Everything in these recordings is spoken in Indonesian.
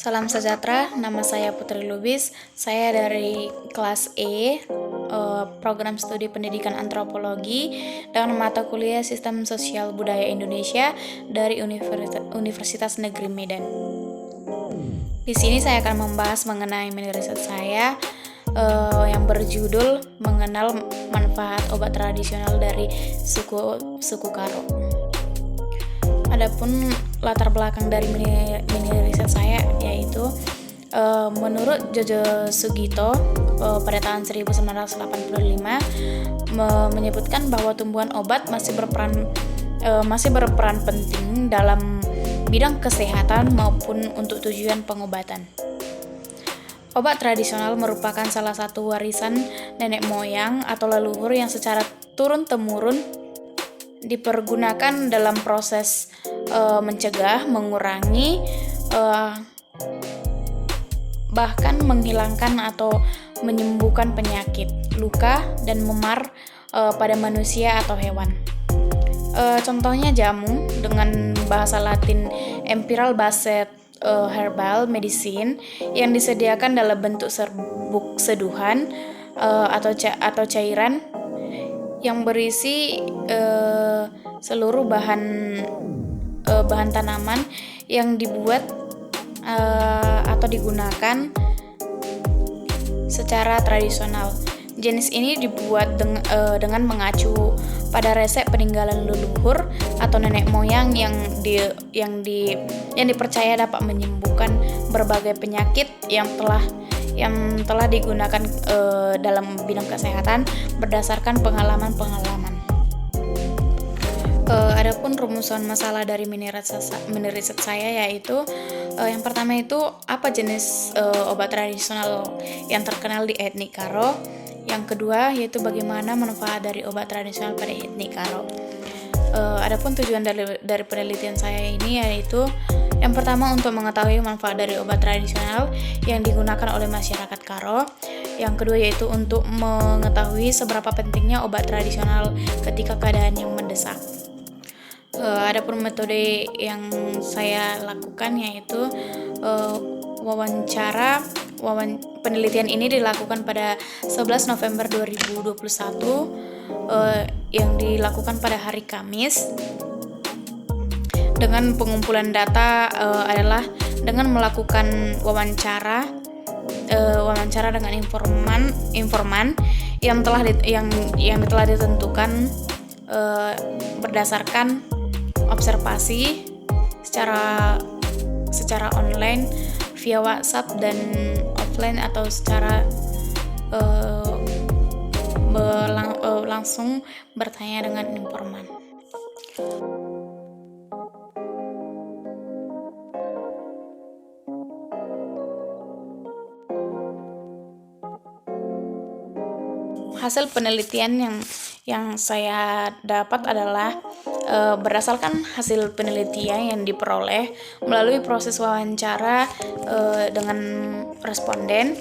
Salam sejahtera, nama saya Putri Lubis. Saya dari kelas E, program studi pendidikan antropologi dengan mata kuliah Sistem Sosial Budaya Indonesia dari Universitas Negeri Medan. Di sini saya akan membahas mengenai mini riset saya yang berjudul mengenal manfaat obat tradisional dari suku Karo. Adapun latar belakang dari mini riset saya yaitu menurut Jojo Sugito pada tahun 1985 menyebutkan bahwa tumbuhan obat masih berperan penting dalam bidang kesehatan maupun untuk tujuan pengobatan. Obat tradisional merupakan salah satu warisan nenek moyang atau leluhur yang secara turun-temurun dipergunakan dalam proses mencegah, mengurangi, bahkan menghilangkan atau menyembuhkan penyakit, luka, dan memar pada manusia atau hewan. Contohnya jamu dengan bahasa Latin Empirical Based Herbal Medicine yang disediakan dalam bentuk serbuk seduhan atau cairan yang berisi seluruh bahan tanaman yang dibuat atau digunakan secara tradisional. Jenis ini dibuat dengan mengacu pada resep peninggalan leluhur atau nenek moyang yang dipercaya dapat menyembuhkan berbagai penyakit yang telah digunakan dalam bidang kesehatan berdasarkan pengalaman. Adapun rumusan masalah dari mini riset saya yaitu yang pertama itu apa jenis obat tradisional yang terkenal di etnik Karo. Yang kedua yaitu bagaimana manfaat dari obat tradisional pada etnik Karo. Adapun tujuan dari penelitian saya ini yaitu yang pertama untuk mengetahui manfaat dari obat tradisional yang digunakan oleh masyarakat Karo. Yang kedua yaitu untuk mengetahui seberapa pentingnya obat tradisional ketika keadaan yang mendesak. Adapun metode yang saya lakukan yaitu penelitian ini dilakukan pada 11 November 2021 yang dilakukan pada hari Kamis. Dengan pengumpulan data adalah dengan melakukan wawancara dengan informan yang telah ditentukan berdasarkan observasi secara online via WhatsApp dan offline atau secara langsung bertanya dengan informan. Hasil penelitian yang saya dapat adalah berdasarkan hasil penelitian yang diperoleh melalui proses wawancara dengan responden,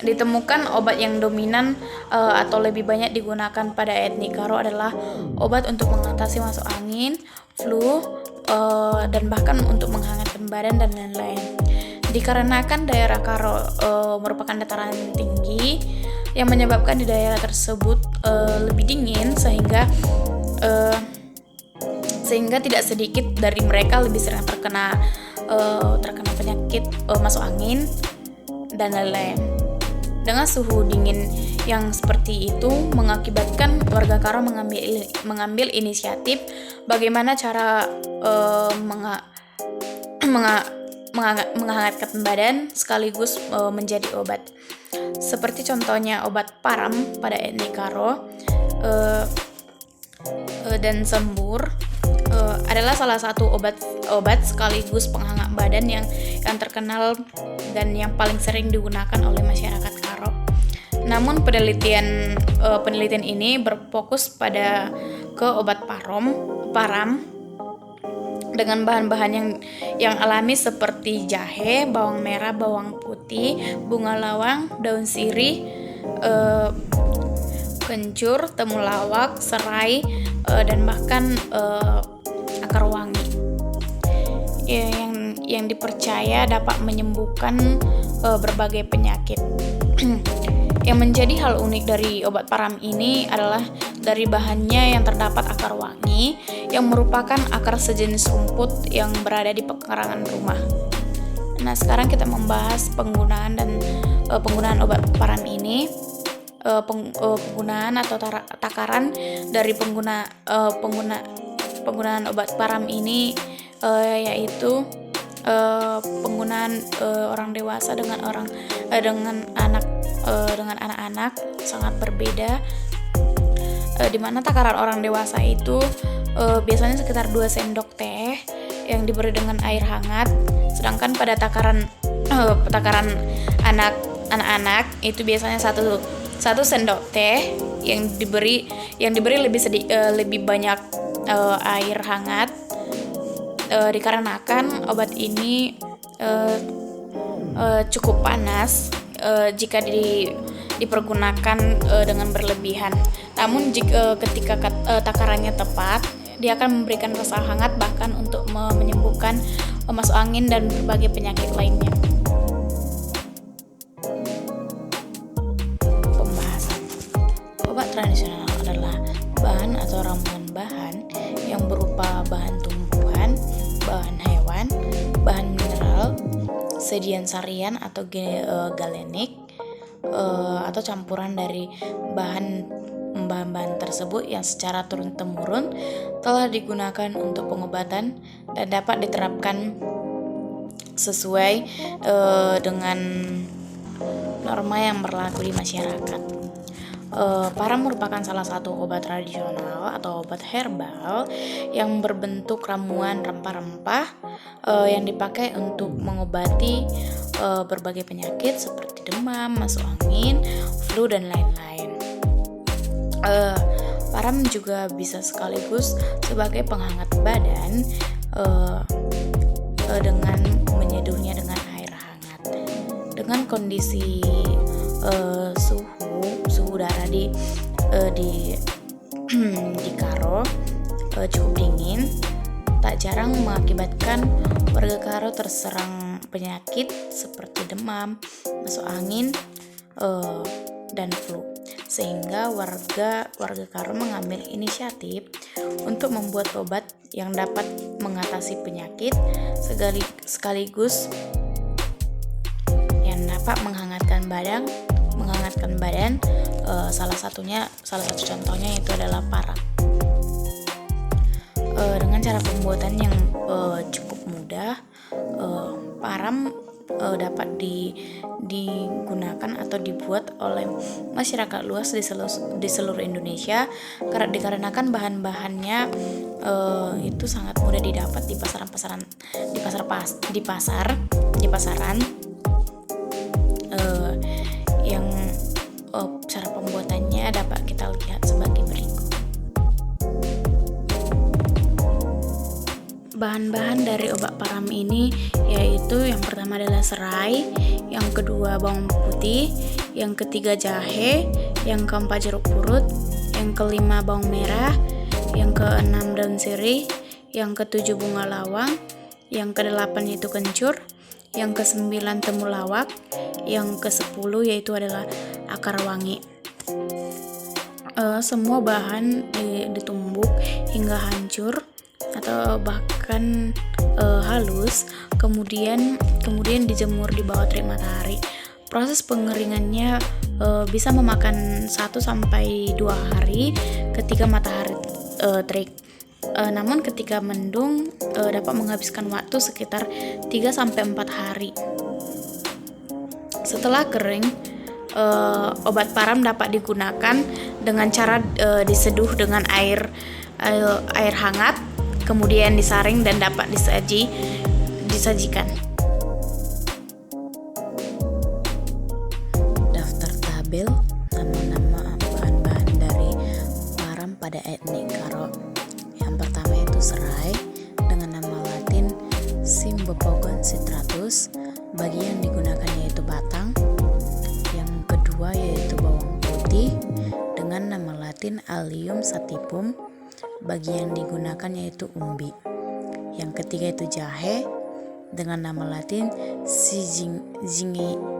ditemukan obat yang dominan atau lebih banyak digunakan pada etnik Karo adalah obat untuk mengatasi masuk angin, flu, dan bahkan untuk menghangatkan badan dan lain-lain. Dikarenakan daerah Karo merupakan dataran tinggi yang menyebabkan di daerah tersebut lebih dingin sehingga tidak sedikit dari mereka lebih sering terkena penyakit masuk angin dan lain-lain. Dengan suhu dingin yang seperti itu mengakibatkan warga Karo mengambil inisiatif bagaimana cara menghangatkan badan sekaligus menjadi obat. Seperti contohnya obat param pada etnik Karo dan sembur adalah salah satu obat sekaligus penghangat badan yang terkenal dan yang paling sering digunakan oleh masyarakat Karo. Namun penelitian ini berfokus ke obat param dengan bahan-bahan yang alami seperti jahe, bawang merah, bawang putih, bunga lawang, daun sirih, kencur, temulawak, serai, dan bahkan akar wangi. yang dipercaya dapat menyembuhkan berbagai penyakit. Yang menjadi hal unik dari obat param ini adalah dari bahannya yang terdapat akar wangi yang merupakan akar sejenis rumput yang berada di pekarangan rumah. Nah, sekarang kita membahas penggunaan obat param ini. Penggunaan atau takaran dari penggunaan obat param ini yaitu penggunaan orang dewasa dengan anak-anak sangat berbeda, di mana takaran orang dewasa itu biasanya sekitar 2 sendok teh yang diberi dengan air hangat, sedangkan pada takaran anak-anak itu biasanya satu sendok teh yang diberi lebih banyak air hangat, dikarenakan obat ini cukup panas jika dipergunakan dengan berlebihan. Namun ketika takarannya tepat, dia akan memberikan rasa hangat bahkan untuk menyembuhkan masuk angin dan berbagai penyakit lainnya. Pembahasan. Obat tradisional adalah bahan atau ramuan bahan yang berupa bahan tumbuhan, bahan hewan, bahan mineral, sedian sarian atau galenik, atau campuran dari bahan-bahan tersebut yang secara turun-temurun telah digunakan untuk pengobatan dan dapat diterapkan sesuai dengan norma yang berlaku di masyarakat. Param merupakan salah satu obat tradisional atau obat herbal yang berbentuk ramuan rempah-rempah yang dipakai untuk mengobati berbagai penyakit seperti demam, masuk angin, flu, dan lain-lain. Param juga bisa sekaligus sebagai penghangat badan dengan menyeduhnya dengan air hangat. Dengan kondisi suhu udara di Karo cukup dingin, tak jarang mengakibatkan warga Karo terserang penyakit seperti demam, masuk angin, dan flu. Sehingga warga Karo mengambil inisiatif untuk membuat obat yang dapat mengatasi penyakit sekaligus yang dapat menghangatkan badan. Salah satu contohnya itu adalah param. Dengan cara pembuatan yang cukup mudah, param dapat digunakan atau dibuat oleh masyarakat luas di seluruh Indonesia dikarenakan bahan-bahannya itu sangat mudah didapat di pasaran yang cara pembuatannya dapat kita lihat sebagai berikut. Bahan-bahan dari obat param ini yaitu yang pertama adalah serai, yang kedua bawang putih, yang ketiga jahe, yang keempat jeruk purut, yang kelima bawang merah, yang keenam daun sirih, yang ketujuh bunga lawang, yang kedelapan yaitu kencur, yang kesembilan temulawak, yang kesepuluh yaitu adalah akar wangi. Semua bahan ditumbuk hingga hancur atau bahkan halus, kemudian dijemur di bawah terik matahari. Proses pengeringannya bisa memakan 1-2 hari ketika matahari terik. Namun ketika mendung dapat menghabiskan waktu sekitar 3-4 hari. Setelah kering, obat param dapat digunakan dengan cara diseduh dengan air hangat, kemudian disaring dan dapat disajikan. Daftar tabel nama-nama bahan-bahan dari param pada etnik Karo. Yang pertama itu serai dengan nama Latin Cymbopogon citratus, bagi yang digunakan yaitu batang. Yang kedua yaitu bawang putih dengan nama Latin Allium sativum, bagi yang digunakan yaitu umbi. Yang ketiga itu jahe dengan nama latin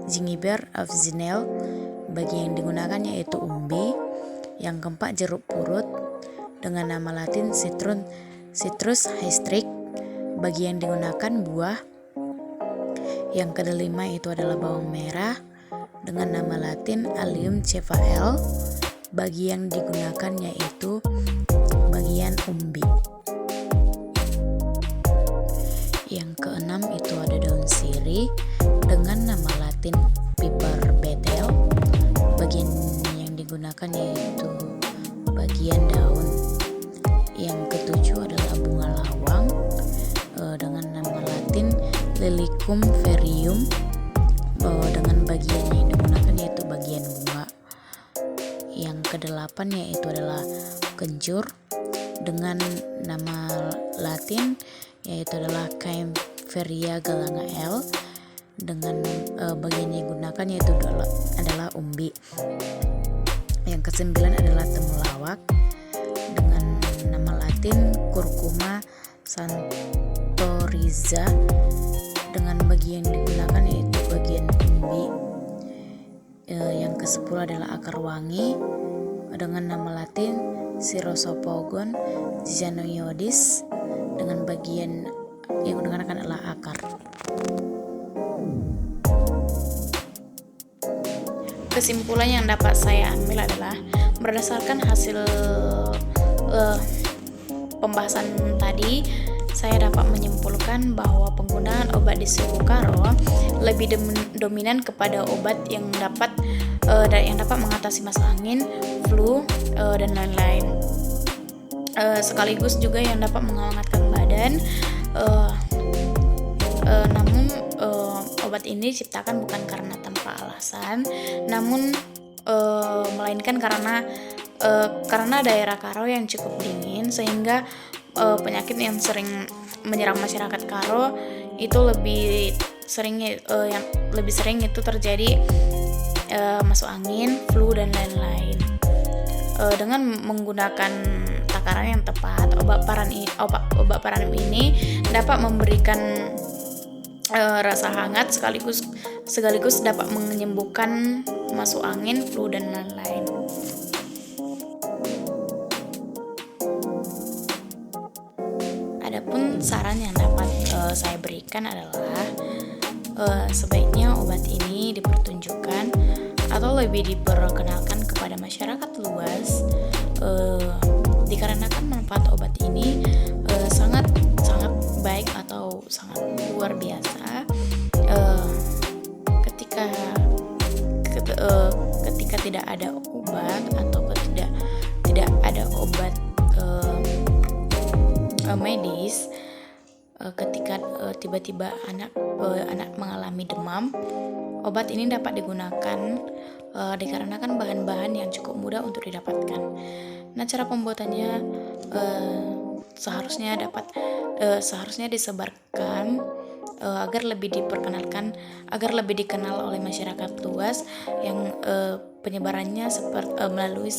Zingiber officinale. Bagi yang digunakan yaitu umbi. Yang keempat, jeruk purut dengan nama latin Citrus hystrix. Bagi yang digunakan buah. Yang kelima itu adalah bawang merah dengan nama latin Allium cephale. Bagi yang digunakan yaitu bagian umbi. Yang keenam itu ada daun sirih dengan nama latin Piper betel. Bagian yang digunakan yaitu bagian daun. Yang ketujuh adalah bunga lawang dengan nama latin Lilicum ferium, dengan bagian yang digunakan yaitu bagian bunga. Yang kedelapan yaitu adalah kencur dengan nama latin yaitu adalah Kaempferia galanga L, dengan bagian yang digunakan yaitu adalah umbi. Yang kesembilan adalah temulawak dengan nama latin Curcuma santoriza, dengan bagian yang digunakan yaitu bagian umbi. Yang ke-10 adalah akar wangi dengan nama latin Sirosopogon zizanoides, dengan bagian yang digunakan adalah akar. Kesimpulan yang dapat saya ambil adalah berdasarkan hasil pembahasan tadi, saya dapat menyimpulkan bahwa penggunaan obat di suhu karo lebih dominan kepada obat yang dapat mengatasi masalah angin, flu, dan lain-lain. Sekaligus juga yang dapat menghangatkan badan. Namun obat ini diciptakan bukan karena tanpa alasan, namun melainkan karena daerah Karo yang cukup dingin, sehingga penyakit yang sering menyerang masyarakat Karo itu lebih sering itu terjadi masuk angin, flu, dan lain-lain. Dengan menggunakan takaran yang tepat, obat paranim ini dapat memberikan rasa hangat sekaligus dapat menyembuhkan masuk angin, flu, dan lain-lain. Adapun saran yang dapat saya berikan adalah sebaiknya obat ini dipertunjukkan atau lebih diperkenalkan kepada masyarakat luas, dikarenakan manfaat obat ini sangat baik atau sangat luar biasa. Ketika tidak ada obat atau tidak ada obat medis, ketika tiba-tiba anak mengalami demam, obat ini dapat digunakan dikarenakan bahan-bahan yang cukup mudah untuk didapatkan. Nah, cara pembuatannya seharusnya disebarkan agar lebih dikenal oleh masyarakat luas, yang penyebarannya melalui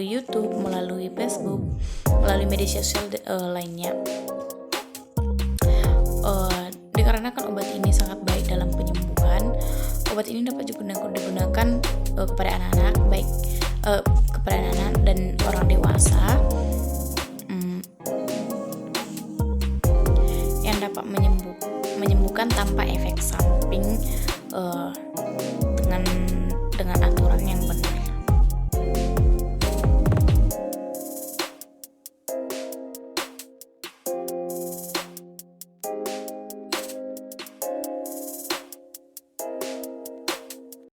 YouTube, melalui Facebook, melalui media sosial lainnya. Dikarenakan obat ini sangat baik dalam penyembuhan, obat ini dapat juga digunakan kepada anak-anak, kepada anak-anak dan orang dewasa, yang dapat menyembuhkan tanpa efek samping